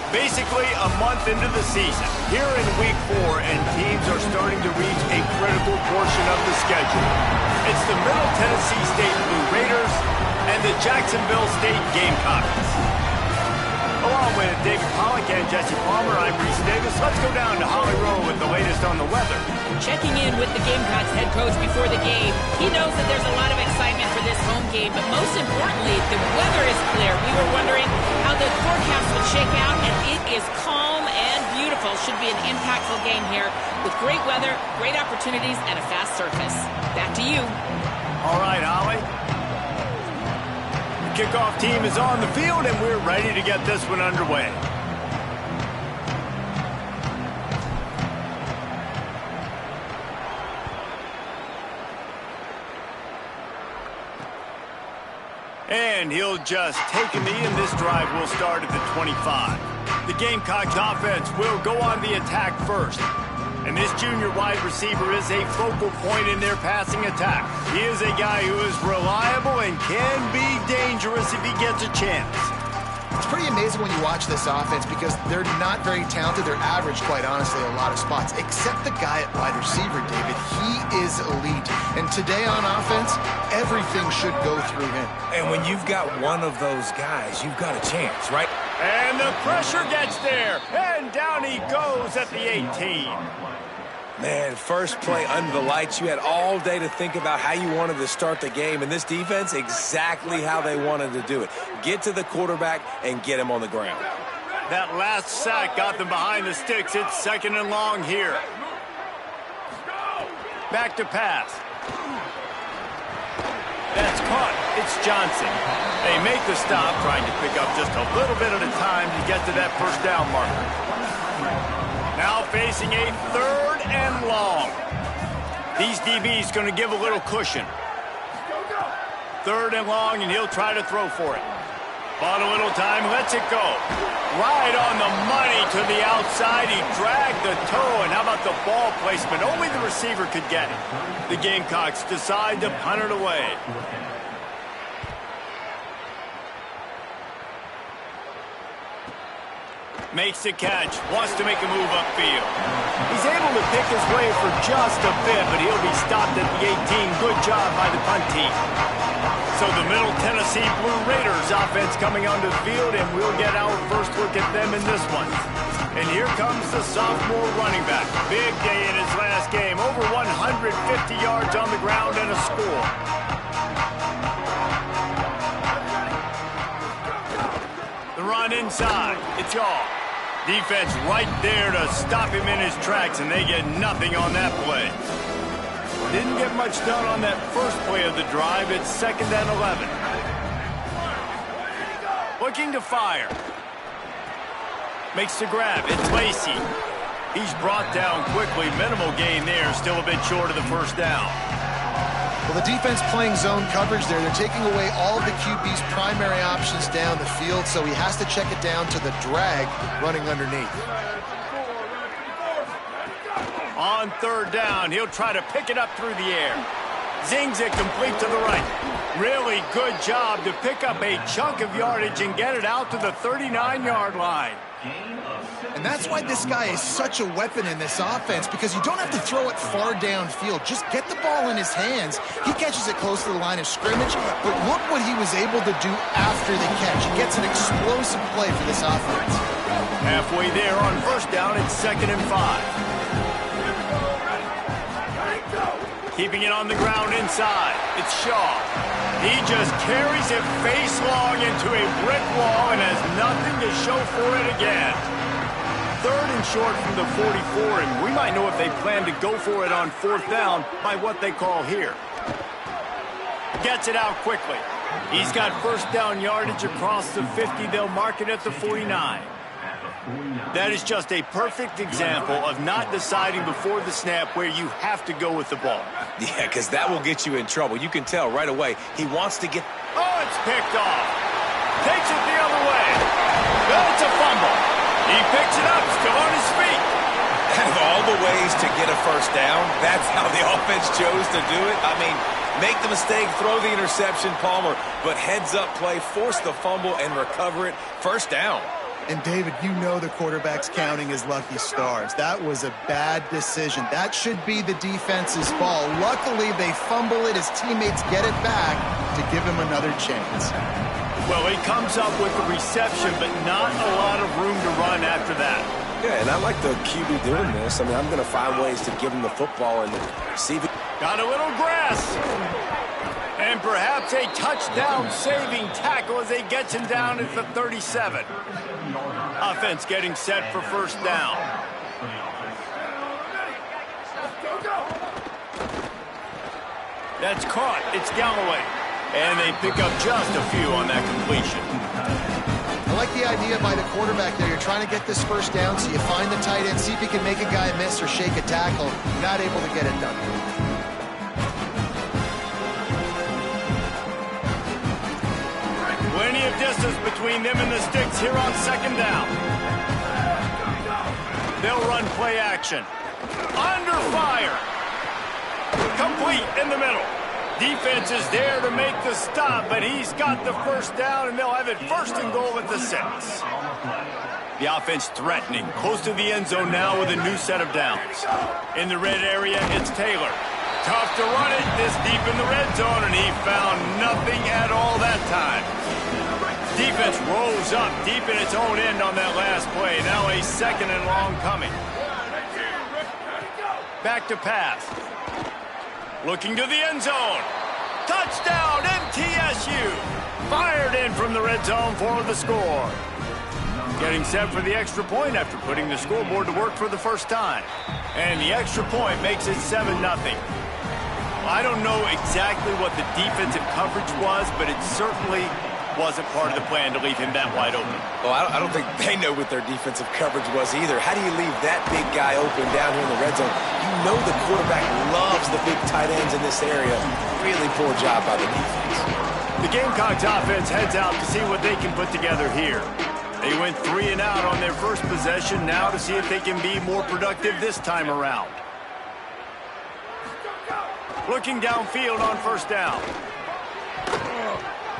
Basically a month into the season, here in week 4, and teams are starting to reach a critical portion of the schedule. It's the Middle Tennessee State Blue Raiders and the Jacksonville State Gamecocks. Along with David Pollock and Jesse Palmer, I'm Reese Davis. Let's go down to Holly Rowe with the latest on the weather. Checking in with the Gamecocks head coach before the game. He knows that there's a lot of excitement for this home game, but most importantly, the weather is clear. We were wondering how the forecast would shake out, and it is calm and beautiful. Should be an impactful game here with great weather, great opportunities, and a fast surface. Back to you. All right, Holly. The kickoff team is on the field, and we're ready to get this one underway. And he'll just take a knee, and this drive will start at the 25. The Gamecocks offense will go on the attack first. And this junior wide receiver is a focal point in their passing attack. He is a guy who is reliable and can be dangerous if he gets a chance. It's pretty amazing when you watch this offense because they're not very talented. They're average, quite honestly, a lot of spots. Except the guy at wide receiver, David. He is elite. And today on offense, everything should go through him. And when you've got one of those guys, you've got a chance, right? And the pressure gets there. And down he goes at the 18. Man, first play under the lights. You had all day to think about how you wanted to start the game. And this defense, exactly how they wanted to do it. Get to the quarterback and get him on the ground. That last sack got them behind the sticks. It's 2nd and long here. Back to pass. That's caught. It's Johnson. They make the stop, trying to pick up just a little bit at a time to get to that first down marker. Now facing a 3rd and long. These DBs going to give a little cushion. 3rd and long, and he'll try to throw for it. Bought a little time, lets it go. Right on the money to the outside. He dragged the toe, and how about the ball placement? Only the receiver could get it. The Gamecocks decide to punt it away. Makes the catch, wants to make a move upfield. He's able to pick his way for just a bit, but he'll be stopped at the 18. Good job by the punt team. So the Middle Tennessee Blue Raiders offense coming onto the field, and we'll get our first look at them in this one. And here comes the sophomore running back. Big day in his last game. Over 150 yards on the ground and a score. The run inside. It's off. Defense right there to stop him in his tracks, and they get nothing on that play. Didn't get much done on that first play of the drive. It's 2nd and 11. Looking to fire. Makes the grab. It's Lacey. He's brought down quickly. Minimal gain there. Still a bit short of the first down. Well, the defense playing zone coverage there. They're taking away all of the QB's primary options down the field, so he has to check it down to the drag running underneath. On 3rd down, he'll try to pick it up through the air. Zings it complete to the right. Really good job to pick up a chunk of yardage and get it out to the 39-yard line. And that's why this guy is such a weapon in this offense, because you don't have to throw it far downfield. Just get the ball in his hands. He catches it close to the line of scrimmage, but look what he was able to do after the catch. He gets an explosive play for this offense. Halfway there on first down, it's 2nd and 5. Keeping it on the ground inside. It's Shaw. He just carries it face long into a brick wall and has nothing to show for it again. 3rd and short from the 44, and we might know if they plan to go for it on 4th down by what they call here. Gets it out quickly. He's got first down yardage across the 50. They'll mark it at the 49. That is just a perfect example of not deciding before the snap where you have to go with the ball. Yeah, because that will get you in trouble. You can tell right away he wants to get... Oh, it's picked off. Takes it the other way. Well, it's a fumble. He picks it up, still on his feet. Of all the ways to get a first down, that's how the offense chose to do it. I mean, make the mistake, throw the interception, Palmer, but heads-up play, force the fumble, and recover it. First down. And, David, you know the quarterback's counting his lucky stars. That was a bad decision. That should be the defense's ball. Luckily, they fumble it. His teammates get it back to give him another chance. Well, he comes up with the reception, but not a lot of room to run after that. Yeah, and I like the QB doing this. I mean, I'm going to find ways to give him the football and see if he... Got a little grass. And perhaps a touchdown-saving tackle as they gets him down at the 37. Offense getting set for first down. That's caught. It's Galloway. And they pick up just a few on that completion. I like the idea by the quarterback there. You're trying to get this first down, so you find the tight end, see if he can make a guy miss or shake a tackle. Not able to get it done. Plenty of distance between them and the sticks here on second down. They'll run play action. Under fire. Complete in the middle. Defense is there to make the stop, but he's got the first down, and they'll have it first and goal at the 6. The offense threatening, close to the end zone now with a new set of downs. In the red area, it's Taylor. Tough to run it this deep in the red zone, and he found nothing at all that time. Defense rolls up deep in its own end on that last play. Now a second and long coming. Back to pass. Looking to the end zone. Touchdown, MTSU. Fired in from the red zone for the score. Getting set for the extra point after putting the scoreboard to work for the first time. And the extra point makes it 7-0. I don't know exactly what the defensive coverage was, but it certainly wasn't part of the plan to leave him that wide open. Well, I don't think they know what their defensive coverage was either. How do you leave that big guy open down here in the red zone? You know the quarterback loves the big tight ends in this area. Really poor job by the defense. The Gamecocks offense heads out to see what they can put together here. They went 3 and out on their first possession, now to see if they can be more productive this time around. Looking downfield on first down.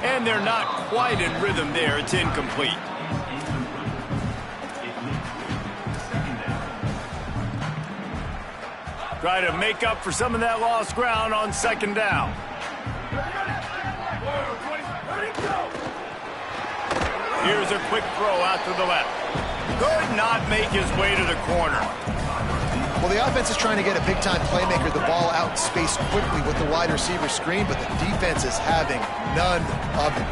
And they're not quite in rhythm there. It's incomplete. Try to make up for some of that lost ground on second down. Here's a quick throw out to the left. Could not make his way to the corner. Well, the offense is trying to get a big-time playmaker the ball out in space quickly with the wide receiver screen, but the defense is having none of it.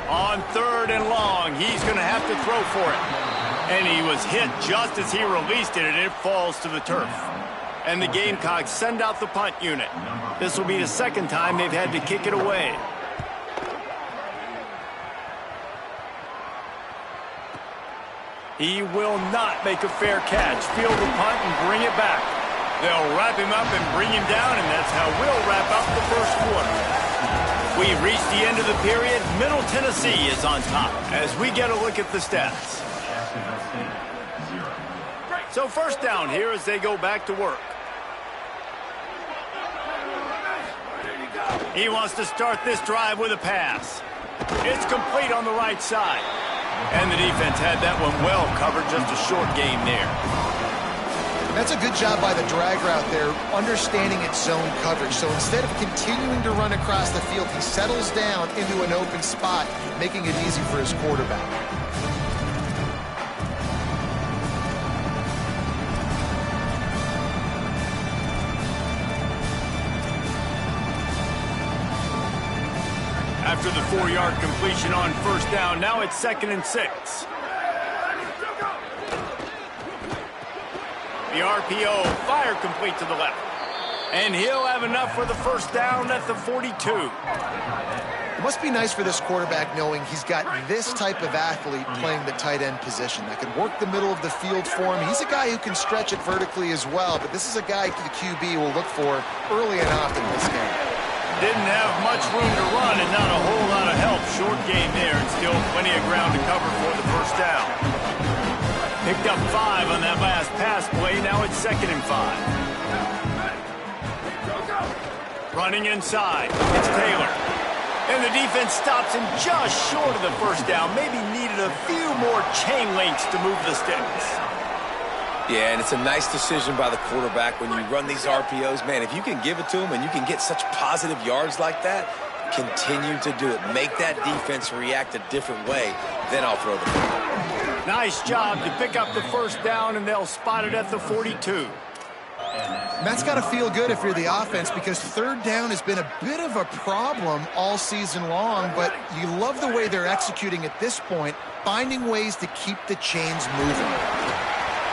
On third and long, he's going to have to throw for it. And he was hit just as he released it, and it falls to the turf. And the Gamecocks send out the punt unit. This will be the second time they've had to kick it away. He will not make a fair catch. Field the punt and bring it back. They'll wrap him up and bring him down, and that's how we'll wrap up the first quarter. We've reached the end of the period. Middle Tennessee is on top as we get a look at the stats. So first down here as they go back to work. He wants to start this drive with a pass. It's complete on the right side. And the defense had that one well covered, just a short game there. That's a good job by the drag route there, understanding its zone coverage. So instead of continuing to run across the field, he settles down into an open spot, making it easy for his quarterback. After the 4-yard completion on first down, now it's 2nd and 6. The RPO, fire complete to the left. And he'll have enough for the first down at the 42. It must be nice for this quarterback knowing he's got this type of athlete playing the tight end position that can work the middle of the field for him. He's a guy who can stretch it vertically as well, but this is a guy the QB will look for early and often in this game. Didn't have much room to run and not a whole lot of help. Short game there and still plenty of ground to cover for the first down. Picked up 5 on that last pass play. Now it's 2nd and 5. Running inside. It's Taylor. And the defense stops him just short of the first down. Maybe needed a few more chain links to move the sticks. Yeah, and it's a nice decision by the quarterback when you run these RPOs. Man, if you can give it to him and you can get such positive yards like that, continue to do it. Make that defense react a different way. Then I'll throw the ball. Nice job to pick up the first down, and they'll spot it at the 42. And that's got to feel good if you're the offense, because third down has been a bit of a problem all season long, but you love the way they're executing at this point, finding ways to keep the chains moving.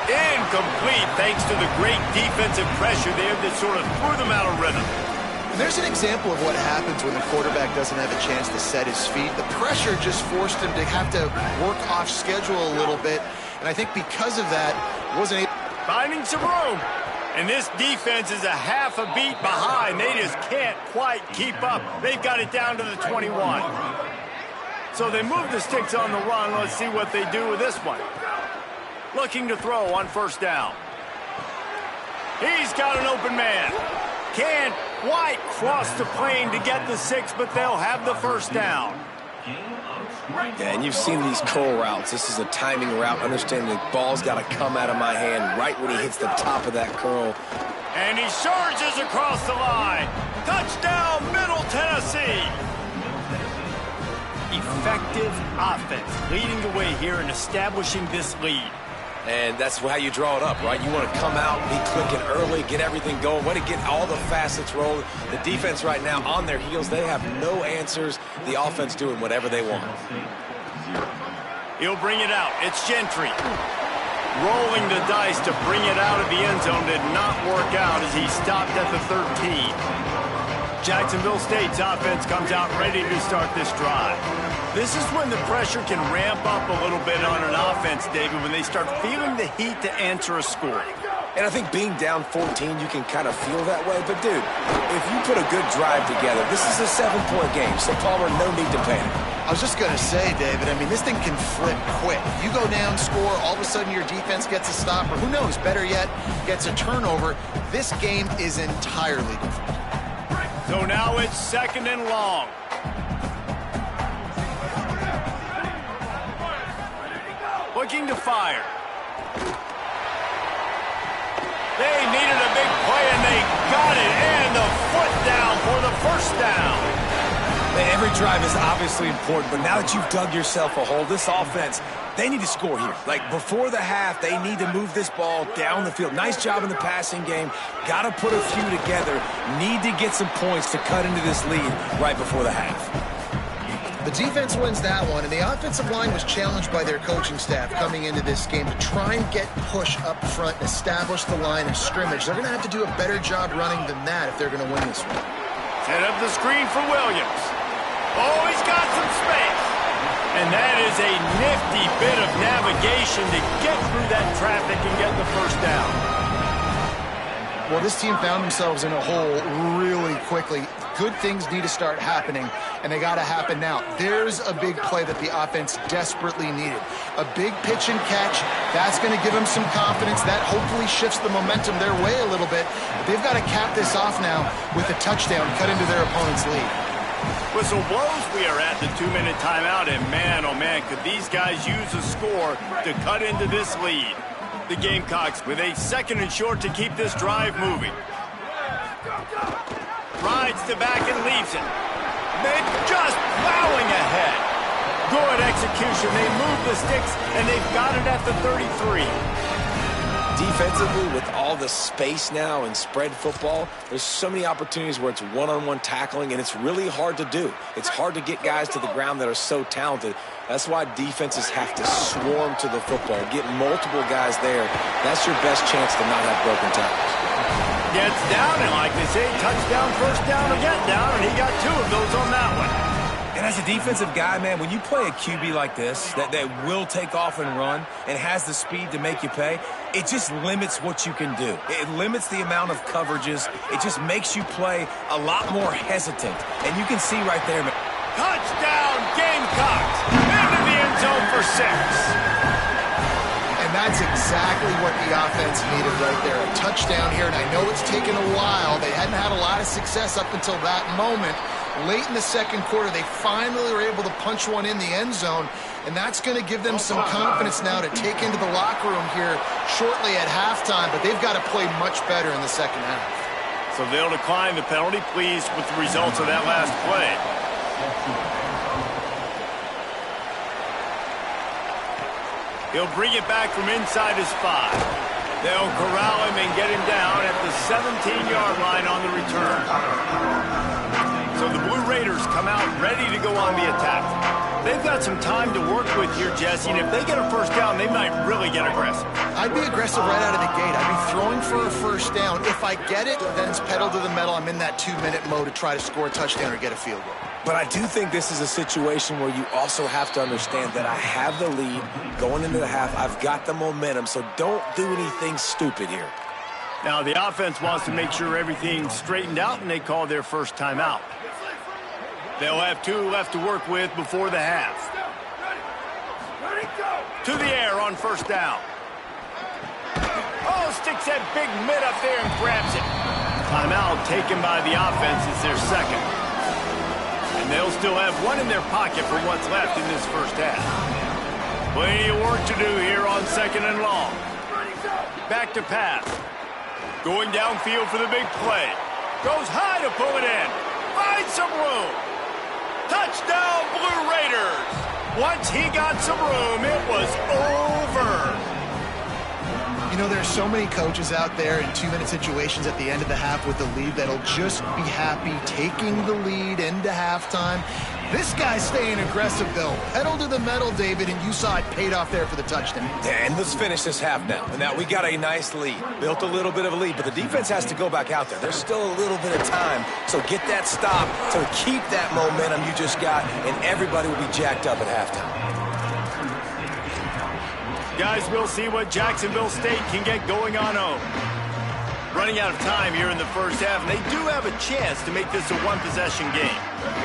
Incomplete, thanks to the great defensive pressure there that sort of threw them out of rhythm. And there's an example of what happens when the quarterback doesn't have a chance to set his feet. The pressure just forced him to have to work off schedule a little bit, and I think because of that, wasn't able... Finding some room. And this defense is a half a beat behind. They just can't quite keep up. They've got it down to the 21. So they move the sticks on the run. Let's see what they do with this one. Looking to throw on first down. He's got an open man. Can't quite cross the plane to get the 6, but they'll have the first down. Yeah, and you've seen these curl routes. This is a timing route. Understanding the ball's got to come out of my hand right when he hits the top of that curl. And he surges across the line. Touchdown, Middle Tennessee. Effective offense leading the way here and establishing this lead. And that's how you draw it up, right? You want to come out, be clicking early, get everything going, want to get all the facets rolling. The defense right now on their heels, they have no answers. The offense doing whatever they want. He'll bring it out. It's Gentry. Rolling the dice to bring it out of the end zone did not work out as he stopped at the 13. Jacksonville State's offense comes out ready to start this drive. This is when the pressure can ramp up a little bit on an offense, David, when they start feeling the heat to answer a score. And I think being down 14, you can kind of feel that way. But, dude, if you put a good drive together, this is a 7-point game, so Palmer, no need to panic. I was just going to say, David, I mean, this thing can flip quick. You go down, score, all of a sudden your defense gets a stop, or who knows, better yet, gets a turnover. This game is entirely different. So now it's 2nd and long. Looking to fire. They needed a big play, and they got it. And the foot down for the first down. Every drive is obviously important, but now that you've dug yourself a hole, this offense, they need to score here. Like, before the half, they need to move this ball down the field. Nice job in the passing game. Got to put a few together. Need to get some points to cut into this lead right before the half. The defense wins that one, and the offensive line was challenged by their coaching staff coming into this game to try and get push up front and establish the line of scrimmage. They're going to have to do a better job running than that if they're going to win this one. Set up the screen for Williams. Oh, he's got some space. And that is a nifty bit of navigation to get through that traffic and get the first down. Well, this team found themselves in a hole really quickly. Good things need to start happening, and they got to happen now. There's a big play that the offense desperately needed. A big pitch and catch. That's going to give them some confidence. That hopefully shifts the momentum their way a little bit. But they've got to cap this off now with a touchdown, cut into their opponent's lead. Whistle blows, we are at the 2-minute timeout, and man, oh man, could these guys use a score to cut into this lead. The Gamecocks with a 2nd and short to keep this drive moving. Rides the back and leaves it. They're just plowing ahead. Good execution. They move the sticks, and they've got it at the 33. Defensively, with all the space now and spread football, there's so many opportunities where it's one-on-one tackling, and it's really hard to do. It's hard to get guys to the ground that are so talented. That's why defenses have to swarm to the football, get multiple guys there. That's your best chance to not have broken tackles. Gets down, and like they say, touchdown, first down, or get down, and he got 2 of those on that one. And as a defensive guy, man, when you play a QB like this that will take off and run and has the speed to make you pay, it just limits what you can do. It limits the amount of coverages. It just makes you play a lot more hesitant. And you can see right there, man. Touchdown, Gamecocks! Into the end zone for 6. And that's exactly what the offense needed right there. A touchdown here, and I know it's taken a while. They hadn't had a lot of success up until that moment. Late in the second quarter, they finally were able to punch one in the end zone, and that's going to give them some confidence now to take into the locker room here shortly at halftime, but they've got to play much better in the second half. So they'll decline the penalty, pleased with the results of that last play. He'll bring it back from inside his 5. They'll corral him and get him down at the 17-yard line on the return. So the Blue Raiders come out ready to go on the attack. They've got some time to work with here, Jesse, and if they get a first down, they might really get aggressive. I'd be aggressive right out of the gate. I'd be throwing for a first down. If I get it, then it's pedal to the metal. I'm in that 2-minute mode to try to score a touchdown or get a field goal. But I do think this is a situation where you also have to understand that I have the lead going into the half. I've got the momentum, so don't do anything stupid here. Now, the offense wants to make sure everything's straightened out, and they call their first timeout. They'll have 2 left to work with before the half. To the air on first down. Oh, sticks that big mid up there and grabs it. Timeout taken by the offense. It's their second. And they'll still have 1 in their pocket for what's left in this first half. Plenty of work to do here on second and long. Back to pass. Going downfield for the big play. Goes high to pull it in. Finds some room. Touchdown, Blue Raiders. Once he got some room, it was over. You know, there's so many coaches out there in 2-minute situations at the end of the half with the lead that'll just be happy taking the lead into halftime. This guy's staying aggressive, though. Pedal to the metal, David, and you saw it paid off there for the touchdown. And let's finish this half now. And now we got a nice lead. Built a little bit of a lead, but the defense has to go back out there. There's still a little bit of time. So get that stop to keep that momentum you just got, and everybody will be jacked up at halftime. Guys, we'll see what Jacksonville State can get going on home. Running out of time here in the first half, and they do have a chance to make this a one-possession game.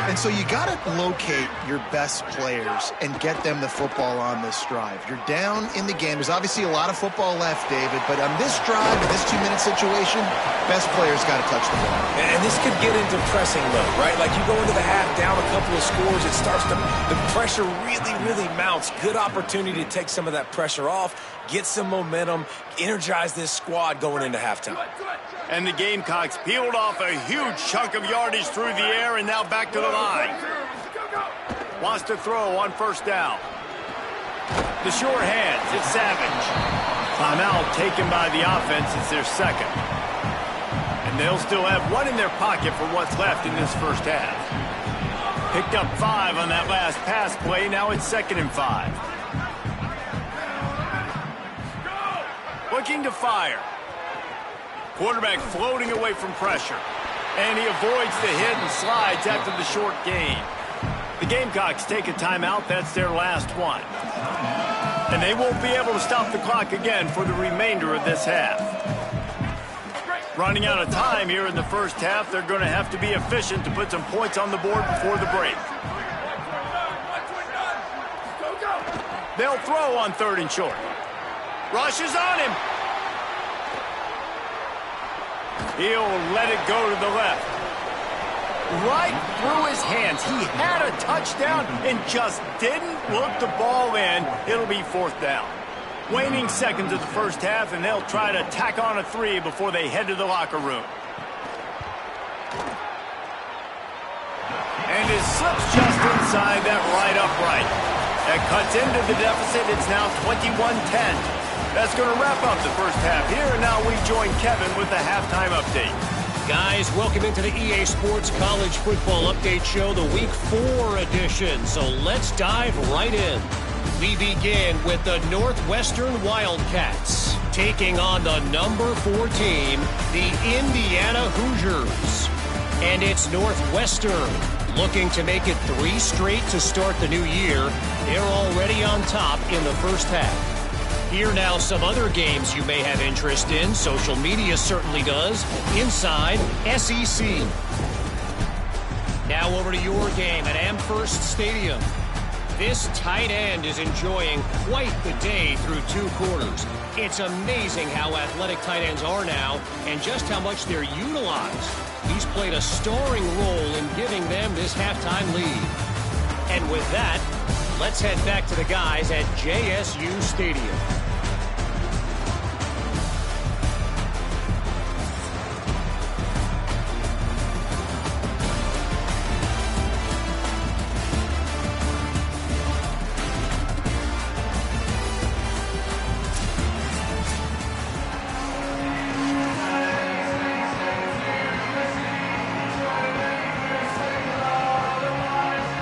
And so you got to locate your best players and get them the football on this drive. You're down in the game. There's obviously a lot of football left, David, but on this drive, in this 2-minute situation, best players got to touch the ball. And this could get into pressing mode, right? Like you go into the half down a couple of scores, it starts to, the pressure really mounts. Good opportunity to take some of that pressure off, get some momentum, energize this squad going into halftime. And the Gamecocks peeled off a huge chunk of yardage through the air and now back to the line. Wants to throw on first down. The sure hands, it's Savage. Timeout taken by the offense. It's their second. And they'll still have 1 in their pocket for what's left in this first half. Picked up 5 on that last pass play. Now it's 2nd and 5. Looking to fire. Quarterback floating away from pressure. And he avoids the hit and slides after the short gain. The Gamecocks take a timeout. That's their last one. And they won't be able to stop the clock again for the remainder of this half. Running out of time here in the first half, they're going to have to be efficient to put some points on the board before the break. They'll throw on 3rd and short. Rushes on him. He'll let it go to the left. Right through his hands. He had a touchdown and just didn't look the ball in. It'll be 4th down. Waning seconds of the first half, and they'll try to tack on a 3 before they head to the locker room. And it slips just inside that right upright. That cuts into the deficit. It's now 21-10. That's going to wrap up the first half here, and now we join Kevin with the halftime update. Guys, welcome into the EA Sports College Football Update Show, the Week 4 edition. So let's dive right in. We begin with the Northwestern Wildcats taking on the number 4 team, the Indiana Hoosiers. And it's Northwestern looking to make it 3 straight to start the new year. They're already on top in the first half. Here now some other games you may have interest in. Social media certainly does. Inside SEC. Now over to your game at Amherst Stadium. This tight end is enjoying quite the day through 2 quarters. It's amazing how athletic tight ends are now and just how much they're utilized. He's played a starring role in giving them this halftime lead. And with that, let's head back to the guys at JSU Stadium.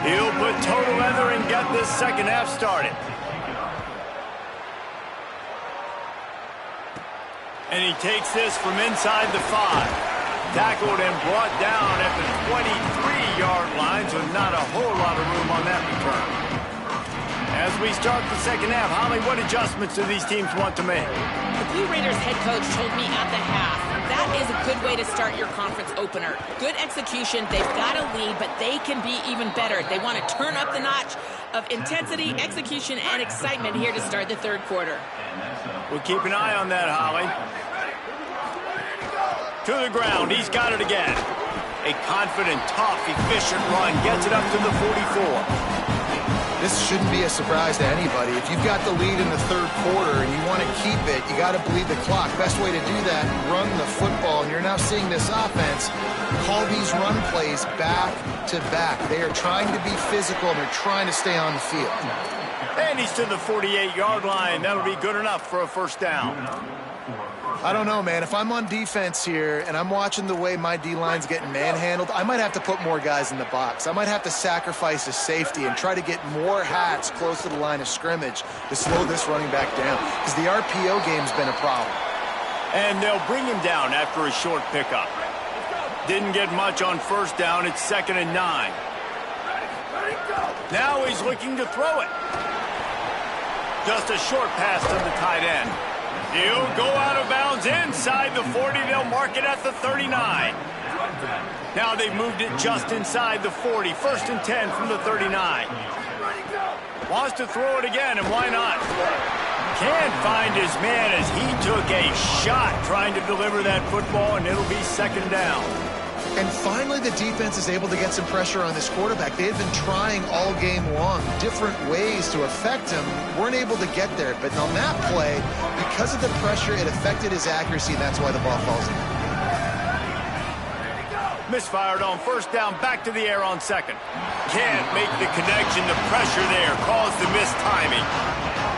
He'll put total leather and get this second half started. And he takes this from inside the 5. Tackled and brought down at the 23-yard line, so not a whole lot of room on that return. As we start the second half, Holly, what adjustments do these teams want to make? The Blue Raiders head coach told me at the half, that is a good way to start your conference opener. Good execution. They've got a lead, but they can be even better. They want to turn up the notch of intensity, execution, and excitement here to start the third quarter. We'll keep an eye on that, Holly. To the ground. He's got it again. A confident, tough, efficient run. Gets it up to the 44. This shouldn't be a surprise to anybody. If you've got the lead in the third quarter and you want to keep it, you got to bleed the clock. Best way to do that, run the football. And you're now seeing this offense call these run plays back to back. They are trying to be physical, and they're trying to stay on the field. And he's to the 48-yard line. That'll be good enough for a first down. I don't know, man. If I'm on defense here and I'm watching the way my D-line's getting manhandled, I might have to put more guys in the box. I might have to sacrifice a safety and try to get more hats close to the line of scrimmage to slow this running back down, because the RPO game's been a problem. And they'll bring him down after a short pickup. Didn't get much on first down. It's 2nd and 9. Now he's looking to throw it. Just a short pass to the tight end. He'll go out of bounds inside the 40. They'll mark it at the 39. Now they've moved it just inside the 40. 1st and 10 from the 39. Wants to throw it again, and why not? Can't find his man as he took a shot trying to deliver that football, and it'll be 2nd down. And finally, the defense is able to get some pressure on this quarterback. They had been trying all game long different ways to affect him. Weren't able to get there. But on that play, because of the pressure, it affected his accuracy, and that's why the ball falls in. Misfired on first down, back to the air on 2nd. Can't make the connection. The pressure there caused the missed timing.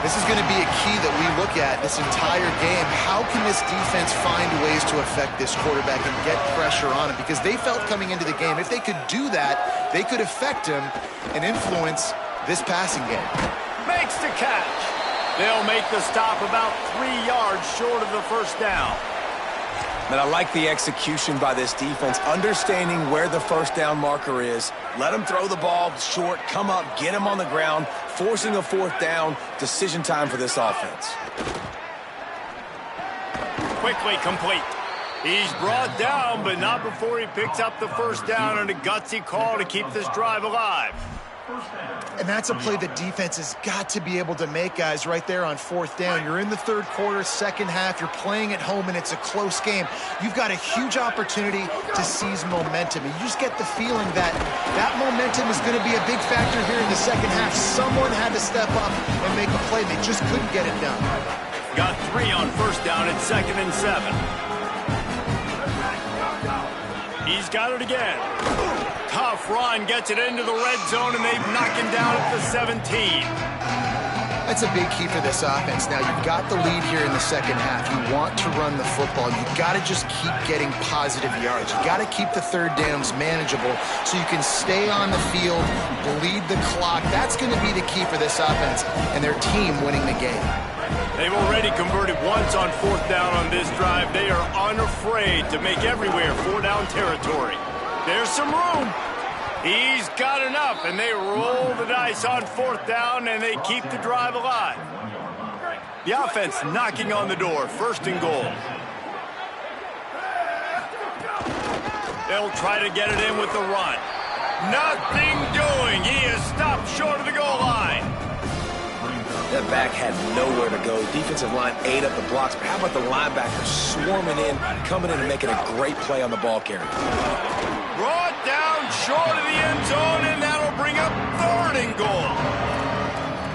This is going to be a key that we look at this entire game. How can this defense find ways to affect this quarterback and get pressure on him? Because they felt coming into the game, if they could do that, they could affect him and influence this passing game. Makes the catch. They'll make the stop about 3 yards short of the first down. And I like the execution by this defense, understanding where the first down marker is. Let him throw the ball short, come up, get him on the ground, forcing a 4th down. Decision time for this offense. Quickly complete. He's brought down, but not before he picks up the first down, and a gutsy call to keep this drive alive. And that's a play the defense has got to be able to make, guys, right there on 4th down. You're in the third quarter, second half. You're playing at home, and it's a close game. You've got a huge opportunity to seize momentum. And you just get the feeling that that momentum is going to be a big factor here in the second half. Someone had to step up and make a play. They just couldn't get it done. Got 3 on first down at 2nd and 7. He's got it again. Tough run, gets it into the red zone, and they've knocked him down at the 17. That's a big key for this offense. Now, you've got the lead here in the second half. You want to run the football. You've got to just keep getting positive yards. You've got to keep the third downs manageable so you can stay on the field, bleed the clock. That's going to be the key for this offense and their team winning the game. They've already converted once on 4th down on this drive. They are unafraid to make everywhere 4-down territory. There's some room. He's got enough, and they roll the dice on 4th down, and they keep the drive alive. The offense knocking on the door, 1st and goal. They'll try to get it in with the run. Nothing doing. He is stopped short of the goal line. That back had nowhere to go. Defensive line ate up the blocks, but how about the linebackers swarming in, coming in and making a great play on the ball carrier? Brought down short of the end zone, and that'll bring up 3rd and goal.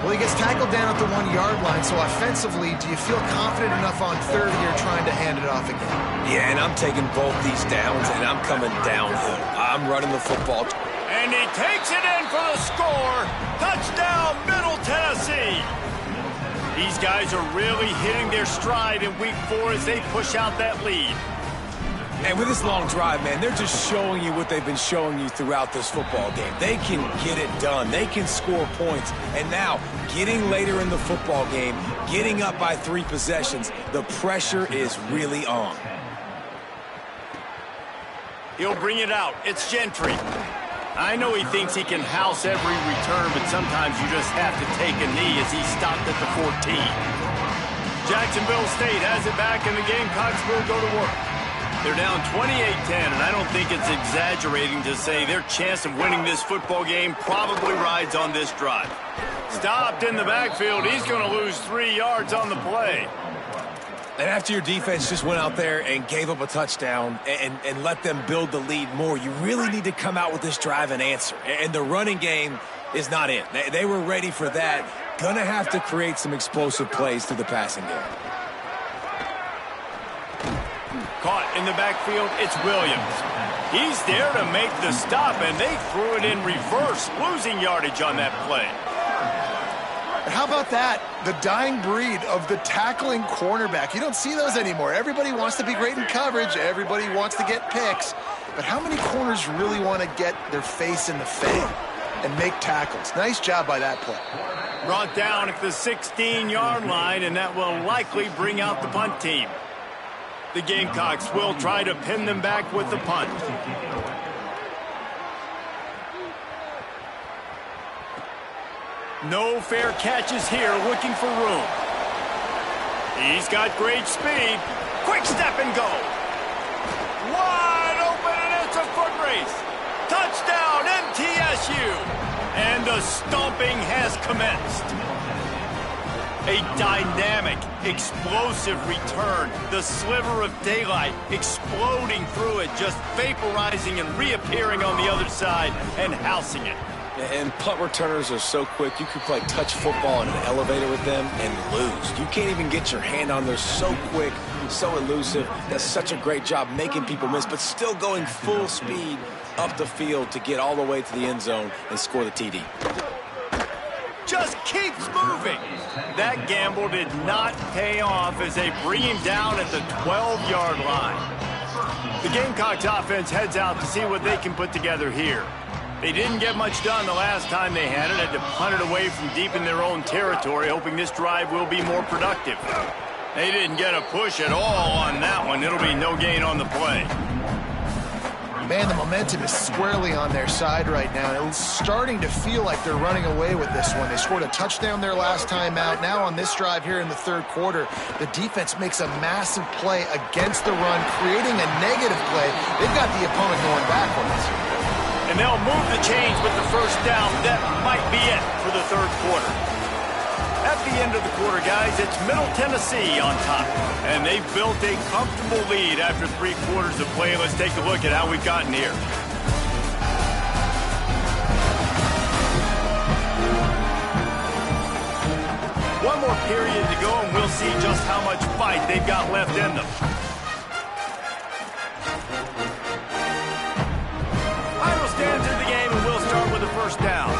Well, he gets tackled down at the 1-yard line, so offensively, do you feel confident enough on 3rd here trying to hand it off again? Yeah, and I'm taking both these downs, and I'm coming downhill. I'm running the football. And he takes it in for the score. Touchdown, Middle Tennessee. These guys are really hitting their stride in week 4 as they push out that lead. And with this long drive, man, they're just showing you what they've been showing you throughout this football game. They can get it done. They can score points. And now, getting later in the football game, getting up by 3 possessions, the pressure is really on. He'll bring it out. It's Gentry. I know he thinks he can house every return, but sometimes you just have to take a knee as he stopped at the 14. Jacksonville State has it back, and the Gamecocks will go to work. They're down 28-10, and I don't think it's exaggerating to say their chance of winning this football game probably rides on this drive. Stopped in the backfield. He's going to lose 3 yards on the play. And after your defense just went out there and gave up a touchdown and let them build the lead more, you really need to come out with this drive and answer. And the running game is not it. They were ready for that. Gonna have to create some explosive plays through the passing game. Caught in the backfield, it's Williams. He's there to make the stop, and they threw it in reverse, losing yardage on that play. How about that? The dying breed of the tackling cornerback. You don't see those anymore. Everybody wants to be great in coverage. Everybody wants to get picks. But how many corners really want to get their face in the fan and make tackles? Nice job by that play. Brought down at the 16-yard line, and that will likely bring out the punt team. The Gamecocks will try to pin them back with the punt. No fair catches here, looking for room. He's got great speed. Quick step and go. Wide open, and it's a foot race. Touchdown, MTSU. And the stomping has commenced. A dynamic, explosive return. The sliver of daylight exploding through it, just vaporizing and reappearing on the other side and housing it. And punt returners are so quick, you could play touch football in an elevator with them and lose. You can't even get your hand on. They're so quick, so elusive. Does such a great job making people miss, but still going full speed up the field to get all the way to the end zone and score the TD. Just keeps moving. That gamble did not pay off as they bring him down at the 12-yard line. The Gamecocks offense heads out to see what they can put together here. They didn't get much done the last time they had to punt it away from deep in their own territory, hoping this drive will be more productive. They didn't get a push at all on that one. It'll be no gain on the play. Man, the momentum is squarely on their side right now. It's starting to feel like they're running away with this one. They scored a touchdown their last time out. Now on this drive here in the 3rd quarter, the defense makes a massive play against the run, creating a negative play. They've got the opponent going backwards. And they'll move the chains with the first down. That might be it for the 3rd quarter. At the end of the quarter, guys, it's Middle Tennessee on top. And they've built a comfortable lead after 3 quarters of play. Let's take a look at how we've gotten here. One more period to go, and we'll see just how much fight they've got left in them. Final stands in the game, and we'll start with the first down.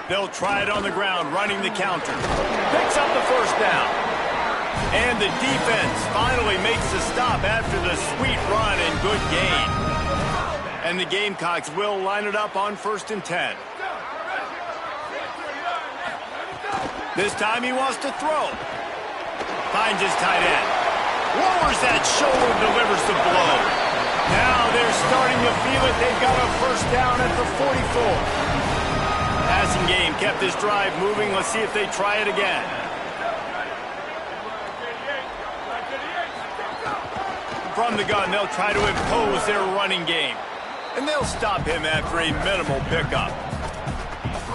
They'll try it on the ground, running the counter. Picks up the first down. And the defense finally makes the stop after the sweet run and good gain. And the Gamecocks will line it up on 1st and 10. This time he wants to throw. Finds his tight end. Lowers that shoulder, delivers the blow. Now they're starting to feel it. They've got a first down at the 44. Passing game kept this drive moving. Let's see if they try it again. From the gun, they'll try to impose their running game. And they'll stop him after a minimal pickup.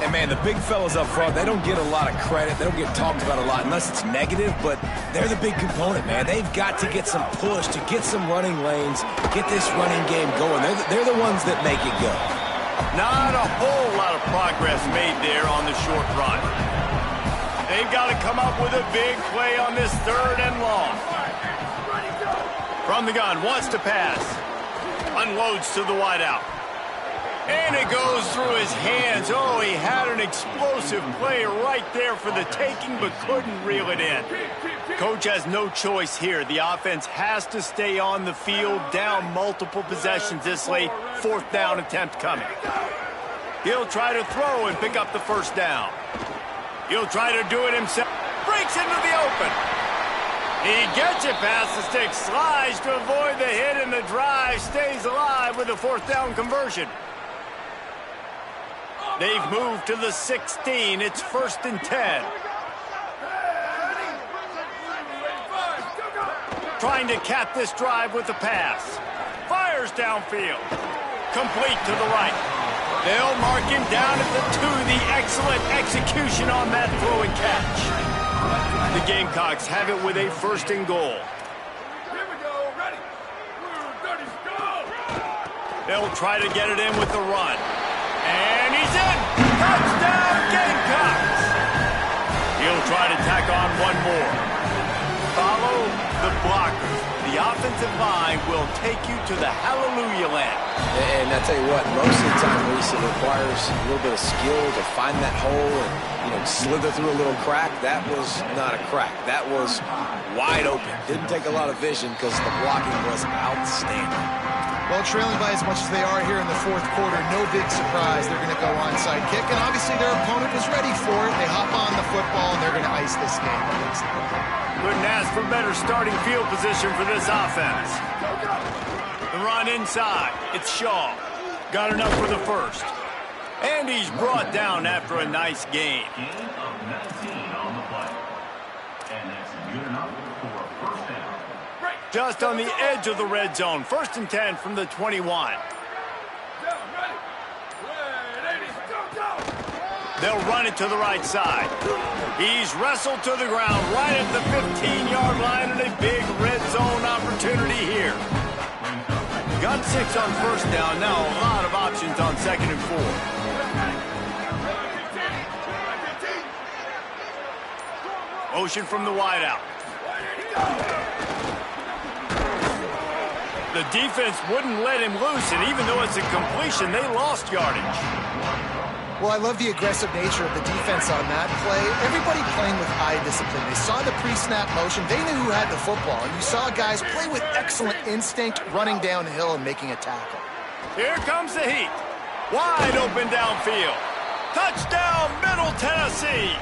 And, man, the big fellas up front, they don't get a lot of credit. They don't get talked about a lot unless it's negative, but they're the big component, man. They've got to get some push, to get some running lanes, get this running game going. They're the ones that make it go. Not a whole lot of progress made there on the short run. They've got to come up with a big play on this 3rd and long. From the gun, wants to pass. Unloads to the wideout. And it goes through his hands. Oh, he had an explosive play right there for the taking, but couldn't reel it in. Coach has no choice here. The offense has to stay on the field, down multiple possessions this late. 4th down attempt coming. He'll try to throw and pick up the 1st down. He'll try to do it himself. Breaks into the open. He gets it past the stick, slides to avoid the hit, and the drive stays alive with a 4th down conversion. They've moved to the 16. It's 1st and 10. Trying to cap this drive with the pass. Fires downfield. Complete to the right. They'll mark him down at the 2. The excellent execution on that throw and catch. The Gamecocks have it with a 1st and goal. Here we go. Ready. 30, go. They'll try to get it in with the run. And he's in! Touchdown, Gamecocks! He'll try to tack on one more. Follow the blockers. The offensive line will take you to the hallelujah land. And I tell you what, most of the time, Reese, it requires a little bit of skill to find that hole and, slither through a little crack. That was not a crack. That was wide open. Didn't take a lot of vision because the blocking was outstanding. Well, trailing by as much as they are here in the 4th quarter, no big surprise. They're going to go onside kick, and obviously their opponent was ready for it. They hop on the football, and they're going to ice this game against them. Couldn't ask for better starting field position for this offense. The run inside. It's Shaw. Got enough for the 1st. And he's brought down after a nice gain. Just on the edge of the red zone. 1st and 10 from the 21. They'll run it to the right side. He's wrestled to the ground right at the 15-yard line, and a big red zone opportunity here. Got 6 on 1st down. Now a lot of options on 2nd and 4. Motion from the wideout. The defense wouldn't let him loose, and even though it's a completion, they lost yardage. Well, I love the aggressive nature of the defense on that play. Everybody playing with eye discipline. They saw the pre-snap motion. They knew who had the football, and you saw guys play with excellent instinct, running downhill and making a tackle. Here comes the heat. Wide open downfield. Touchdown, Middle Tennessee.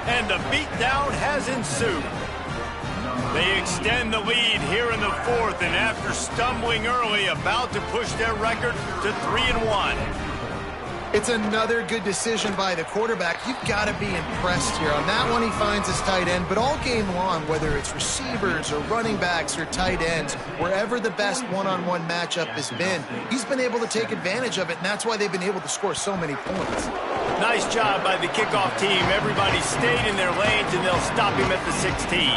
And the beatdown has ensued. They extend the lead here in the 4th, and after stumbling early, about to push their record to 3-1. It's another good decision by the quarterback. You've got to be impressed here. On that one, he finds his tight end, but all game long, whether it's receivers or running backs or tight ends, wherever the best one-on-one matchup has been, he's been able to take advantage of it, and that's why they've been able to score so many points. Nice job by the kickoff team. Everybody stayed in their lanes, and they'll stop him at the 16.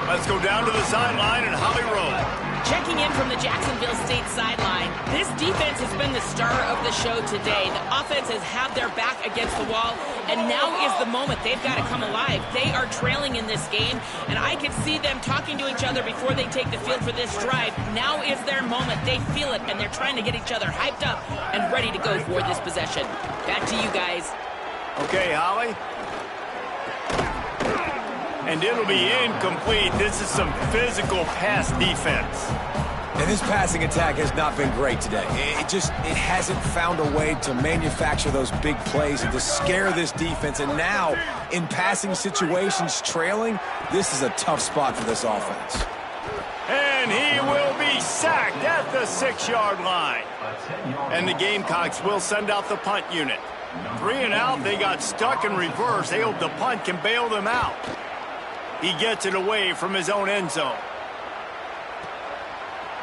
Let's go down to the sideline and Holly Rowe. Checking in from the Jacksonville State sideline, this defense has been the star of the show today. The offense has had their back against the wall, and now is the moment. They've got to come alive. They are trailing in this game, and I can see them talking to each other before they take the field for this drive. Now is their moment. They feel it, and they're trying to get each other hyped up and ready to go for this possession. Back to you guys. Okay, Holly. And it'll be incomplete. This is some physical pass defense. And this passing attack has not been great today. It hasn't found a way to manufacture those big plays and to scare this defense. And now, in passing situations, trailing, this is a tough spot for this offense. And he will be sacked at the 6-yard line. And the Gamecocks will send out the punt unit. 3 and out, they got stuck in reverse. They hope the punt can bail them out. He gets it away from his own end zone.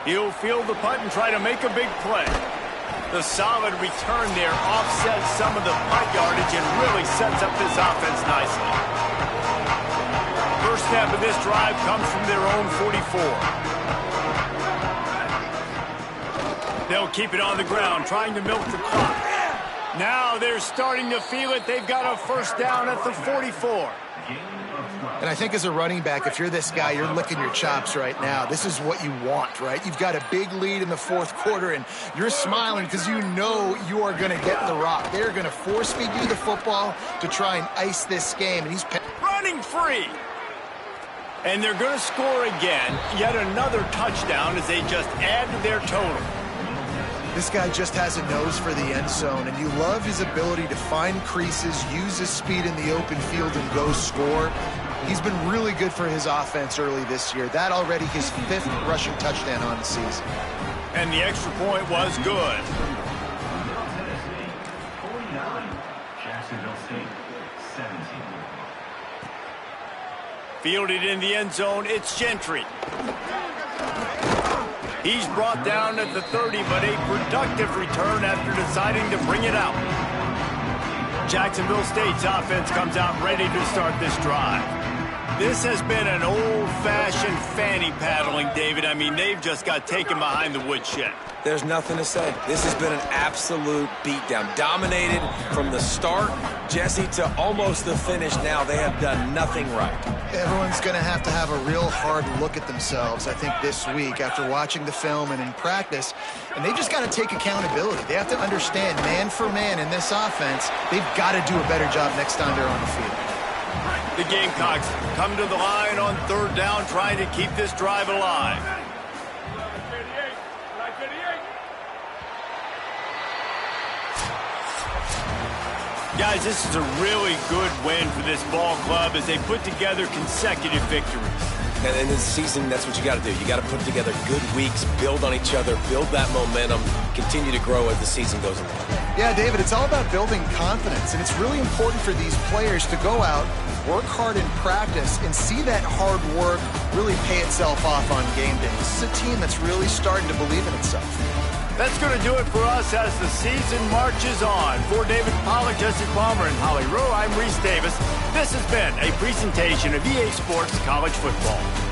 He'll field the punt and try to make a big play. The solid return there offsets some of the punt yardage and really sets up this offense nicely. First snap of this drive comes from their own 44. They'll keep it on the ground, trying to milk the clock. Now they're starting to feel it. They've got a first down at the 44. And I think as a running back, if you're this guy, you're licking your chops right now. This is what you want, right? You've got a big lead in the fourth quarter, and you're smiling because you know you are going to get the rock. They're going to force-feed you the football to try and ice this game. And he's running free. And they're going to score again. Yet another touchdown as they just add to their total. This guy just has a nose for the end zone, and you love his ability to find creases, use his speed in the open field, and go score. He's been really good for his offense early this year. That already his 5th rushing touchdown on the season. And the extra point was good. Fielded in the end zone, it's Gentry. He's brought down at the 30, but a productive return after deciding to bring it out. Jacksonville State's offense comes out ready to start this drive. This has been an old-fashioned fanny paddling, David. I mean, they've just got taken behind the woodshed. There's nothing to say. This has been an absolute beatdown. Dominated from the start, Jesse, to almost the finish now. They have done nothing right. Everyone's going to have a real hard look at themselves, I think, this week after watching the film and in practice. And they just got to take accountability. They have to understand, man for man in this offense, they've got to do a better job next time they're on the field. The Gamecocks come to the line on 3rd down, trying to keep this drive alive. Guys, this is a really good win for this ball club as they put together consecutive victories. And in this season, that's what you got to do. You got to put together good weeks, build on each other, build that momentum, continue to grow as the season goes along. Yeah, David, it's all about building confidence, and it's really important for these players to go out, work hard in practice, and see that hard work really pay itself off on game day. This is a team that's really starting to believe in itself. That's going to do it for us as the season marches on. For David Pollack, Jesse Palmer, and Holly Rowe, I'm Reese Davis. This has been a presentation of EA Sports College Football.